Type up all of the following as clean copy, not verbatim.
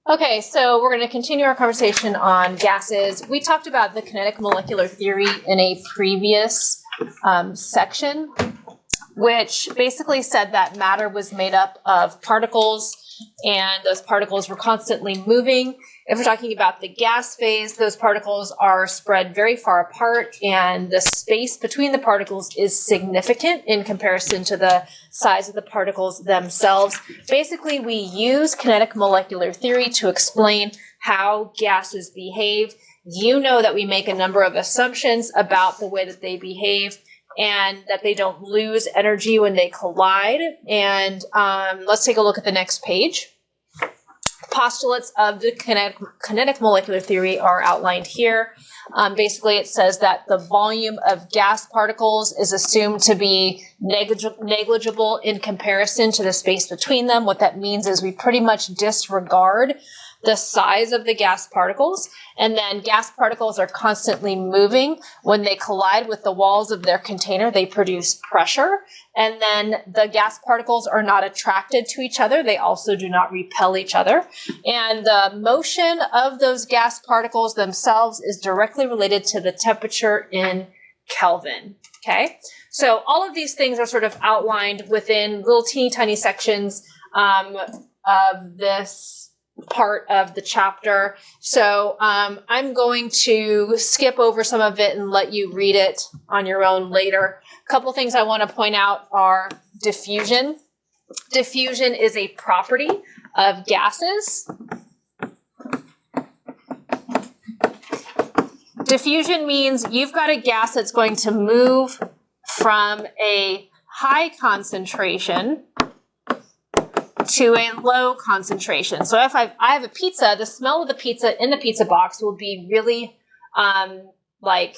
Okay, so we're going to continue our conversation on gases. We talked about the kinetic molecular theory in a previous section, which basically said that matter was made up of particles, and those particles were constantly moving. If we're talking about the gas phase, those particles are spread very far apart, and the space between the particles is significant in comparison to the size of the particles themselves. Basically, we use kinetic molecular theory to explain how gases behave. You know that we make a number of assumptions about the way that they behave, and that they don't lose energy when they collide. And let's take a look at the next page. Postulates of the kinetic molecular theory are outlined here. Basically, it says that the volume of gas particles is assumed to be negligible in comparison to the space between them. What that means is we pretty much disregard the size of the gas particles, and then gas particles are constantly moving. When they collide with the walls of their container, they produce pressure, and then the gas particles are not attracted to each other. They also do not repel each other, and the motion of those gas particles themselves is directly related to the temperature in Kelvin. Okay, so all of these things are sort of outlined within little teeny tiny sections of this part of the chapter. So I'm going to skip over some of it and let you read it on your own later. A couple things I want to point out are diffusion. Diffusion is a property of gases. Diffusion means you've got a gas that's going to move from a high concentration to a low concentration. So if I have a pizza, the smell of the pizza in the pizza box will be really like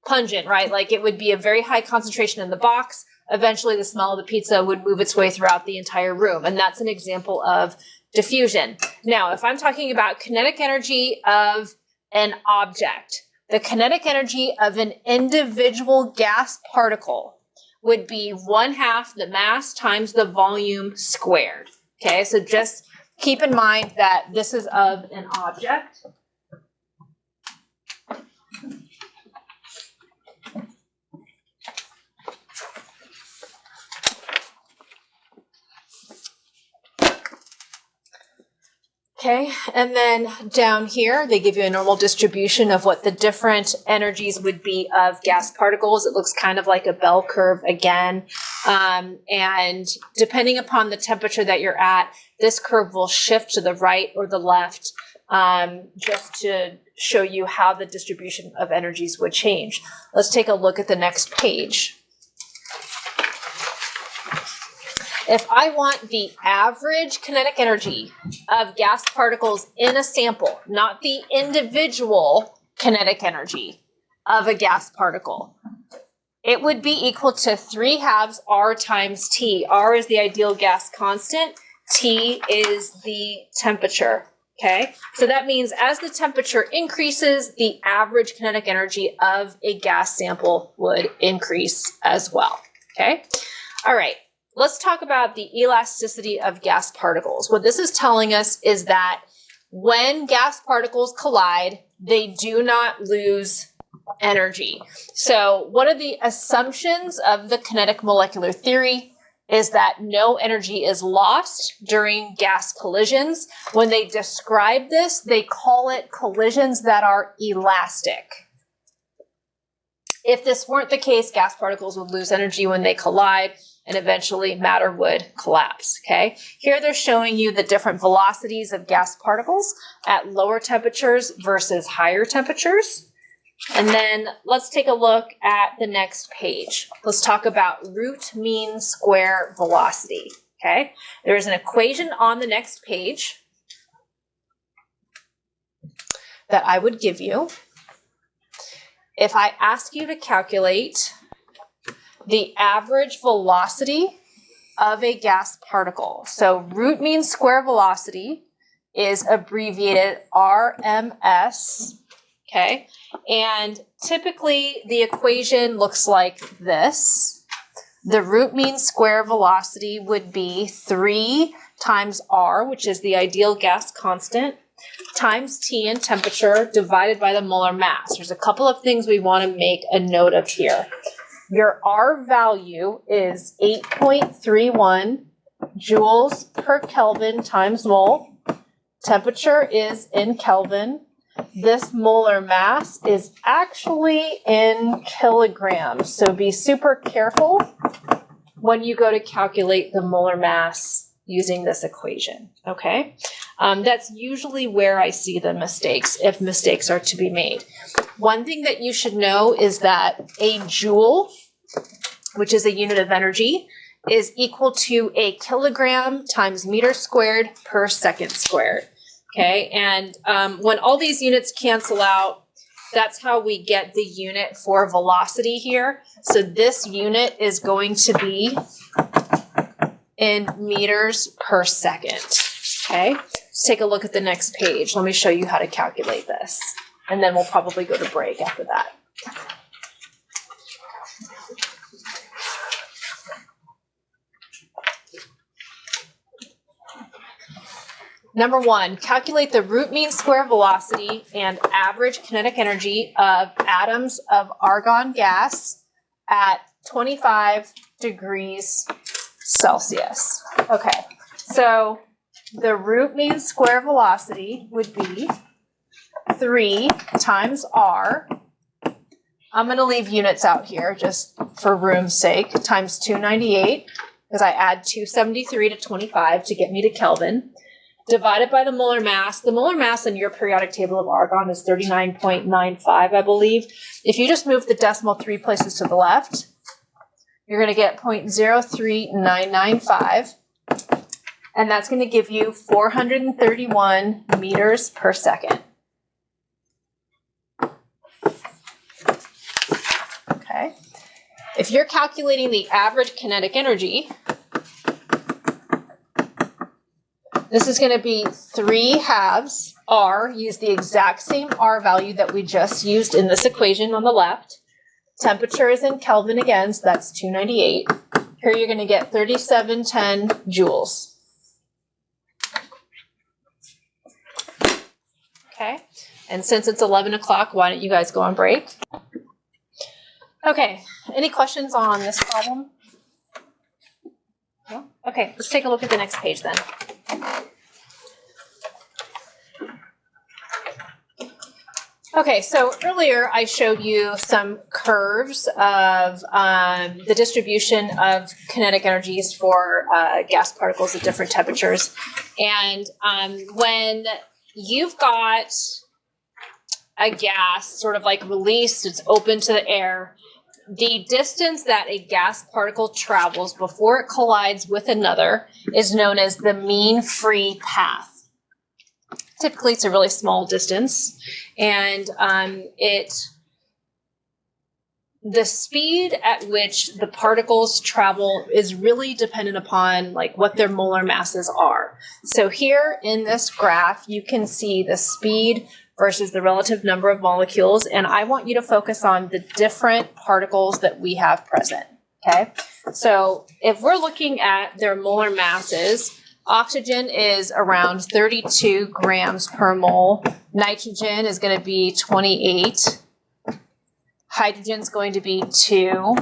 pungent, right? Like it would be a very high concentration in the box. Eventually the smell of the pizza would move its way throughout the entire room. And that's an example of diffusion. Now, if I'm talking about kinetic energy of an object, the kinetic energy of an individual gas particle would be 1/2 the mass times the volume squared. Okay, so just keep in mind that this is of an object. Okay, and then down here, they give you a normal distribution of what the different energies would be of gas particles. It looks kind of like a bell curve again. And depending upon the temperature that you're at, this curve will shift to the right or the left, just to show you how the distribution of energies would change. Let's take a look at the next page. If I want the average kinetic energy of gas particles in a sample, not the individual kinetic energy of a gas particle, it would be equal to 3/2 R times T. R is the ideal gas constant. T is the temperature. Okay, so that means as the temperature increases, the average kinetic energy of a gas sample would increase as well. Okay, all right. Let's talk about the elasticity of gas particles. What this is telling us is that when gas particles collide, they do not lose energy. So one of the assumptions of the kinetic molecular theory is that no energy is lost during gas collisions. When they describe this, they call it collisions that are elastic. If this weren't the case, gas particles would lose energy when they collide, and eventually matter would collapse, okay? Here they're showing you the different velocities of gas particles at lower temperatures versus higher temperatures. And then let's take a look at the next page. Let's talk about root mean square velocity, okay? There's an equation on the next page that I would give you. If I ask you to calculate the average velocity of a gas particle. So root mean square velocity is abbreviated RMS, okay? And typically the equation looks like this. the root mean square velocity would be 3 times R, which is the ideal gas constant, times T in temperature divided by the molar mass. There's a couple of things we want to make a note of here. Your R value is 8.31 joules per Kelvin times mole. Temperature is in Kelvin. This molar mass is actually in kilograms, so be super careful when you go to calculate the molar mass using this equation, okay? That's usually where I see the mistakes, if mistakes are to be made. One thing that you should know is that a joule, which is a unit of energy, is equal to a kilogram times meter squared per second squared. Okay, and when all these units cancel out, that's how we get the unit for velocity here. So this unit is going to be in meters per second. Okay, let's take a look at the next page. Let me show you how to calculate this, and then we'll probably go to break after that. Number 1, calculate the root mean square velocity and average kinetic energy of atoms of argon gas at 25 degrees Celsius. Okay, so the root mean square velocity would be 3 times R. I'm going to leave units out here just for room's sake, times 298, because I add 273 to 25 to get me to Kelvin. Divided by the molar mass. The molar mass in your periodic table of argon is 39.95, I believe. If you just move the decimal 3 places to the left, you're going to get 0.03995, and that's going to give you 431 meters per second. Okay. If you're calculating the average kinetic energy, this is going to be 3 halves R. Use the exact same R value that we just used in this equation on the left. Temperature is in Kelvin again, so that's 298. Here you're going to get 3710 joules. Okay, and since it's 11 o'clock, why don't you guys go on break? Okay, any questions on this problem? No? Okay, let's take a look at the next page then. Okay, so earlier I showed you some curves of the distribution of kinetic energies for gas particles at different temperatures. And when you've got a gas sort of like released, it's open to the air, the distance that a gas particle travels before it collides with another is known as the mean free path. Typically, it's a really small distance, and the speed at which the particles travel is really dependent upon like what their molar masses are. So here in this graph, you can see the speed versus the relative number of molecules, and I want you to focus on the different particles that we have present. Okay, so if we're looking at their molar masses, oxygen is around 32 grams per mole. Nitrogen is going to be 28. Hydrogen is going to be 2.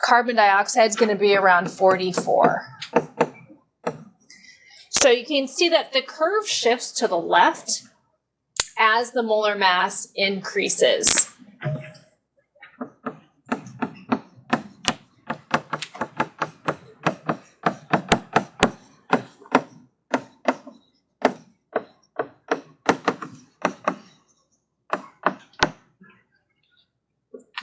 Carbon dioxide is going to be around 44. So you can see that the curve shifts to the left as the molar mass increases.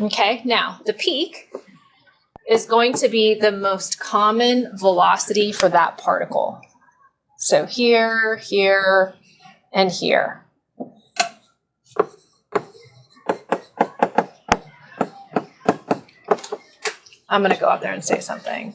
Okay, now the peak is going to be the most common velocity for that particle. So here, here, and here. I'm going to go up there and say something.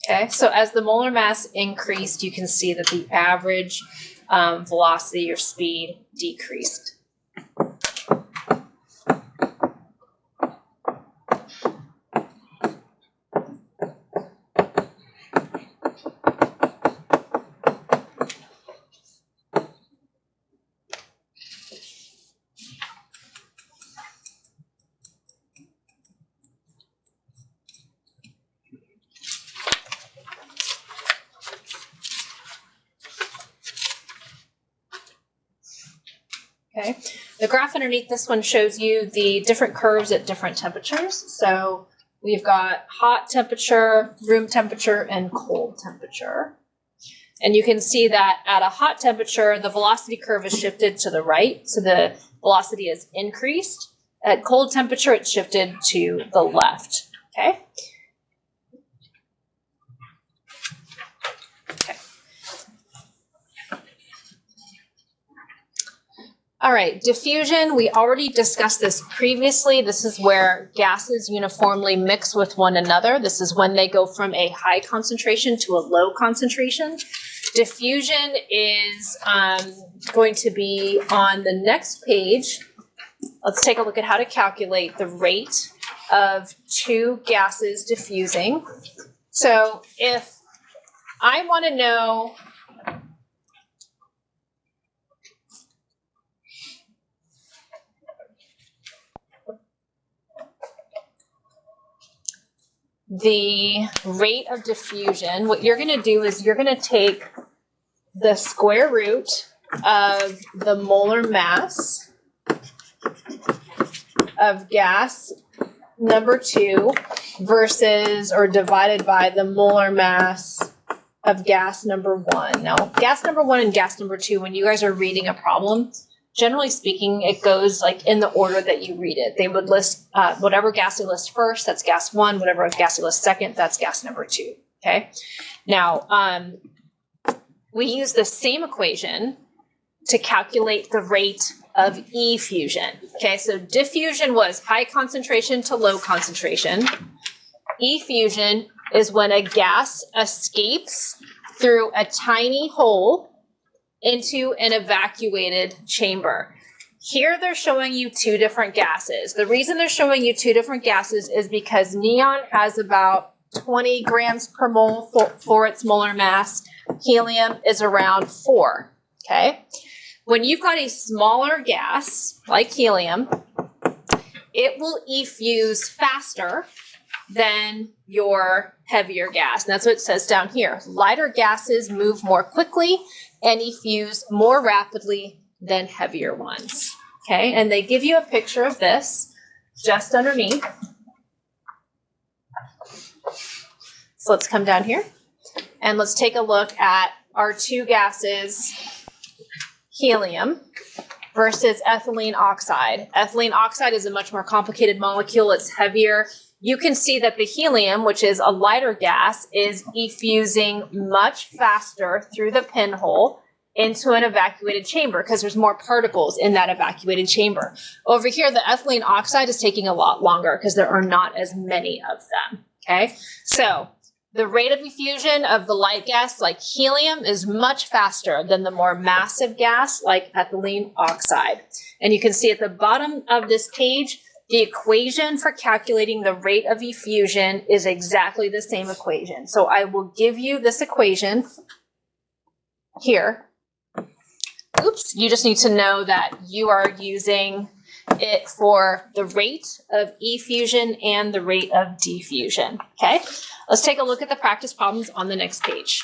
Okay, so as the molar mass increased, you can see that the average velocity or speed decreased. Okay, the graph underneath this one shows you the different curves at different temperatures. So we've got hot temperature, room temperature, and cold temperature. And you can see that at a hot temperature, the velocity curve is shifted to the right, so the velocity is increased. At cold temperature, it's shifted to the left. Okay. All right, diffusion, we already discussed this previously. This is where gases uniformly mix with one another. This is when they go from a high concentration to a low concentration. Diffusion is going to be on the next page. Let's take a look at how to calculate the rate of two gases diffusing. So if I want to know the rate of diffusion, what you're going to do is you're going to take the square root of the molar mass of gas number 2 versus, or divided by, the molar mass of gas number 1. Now, gas number 1 and gas number 2, when you guys are reading a problem, generally speaking, it goes like in the order that you read it. They would list whatever gas they list first, that's gas 1. Whatever gas they list second, that's gas number 2. Okay. Now, we use the same equation to calculate the rate of effusion. Okay, so diffusion was high concentration to low concentration. Effusion is when a gas escapes through a tiny hole into an evacuated chamber. Here they're showing you two different gases. The reason they're showing you two different gases is because neon has about 20 grams per mole for its molar mass. Helium is around 4, okay? When you've got a smaller gas, like helium, it will effuse faster than your heavier gas. And that's what it says down here. Lighter gases move more quickly and effuse more rapidly than heavier ones. Okay, and they give you a picture of this just underneath. So let's come down here and let's take a look at our two gases, helium versus ethylene oxide. Ethylene oxide is a much more complicated molecule. It's heavier. You can see that the helium, which is a lighter gas, is effusing much faster through the pinhole into an evacuated chamber because there's more particles in that evacuated chamber. Over here, the ethylene oxide is taking a lot longer because there are not as many of them, okay? So the rate of effusion of the light gas like helium is much faster than the more massive gas like ethylene oxide. And you can see at the bottom of this page, the equation for calculating the rate of effusion is exactly the same equation. So I will give you this equation here. Oops, you just need to know that you are using it for the rate of effusion and the rate of diffusion. Okay, let's take a look at the practice problems on the next page.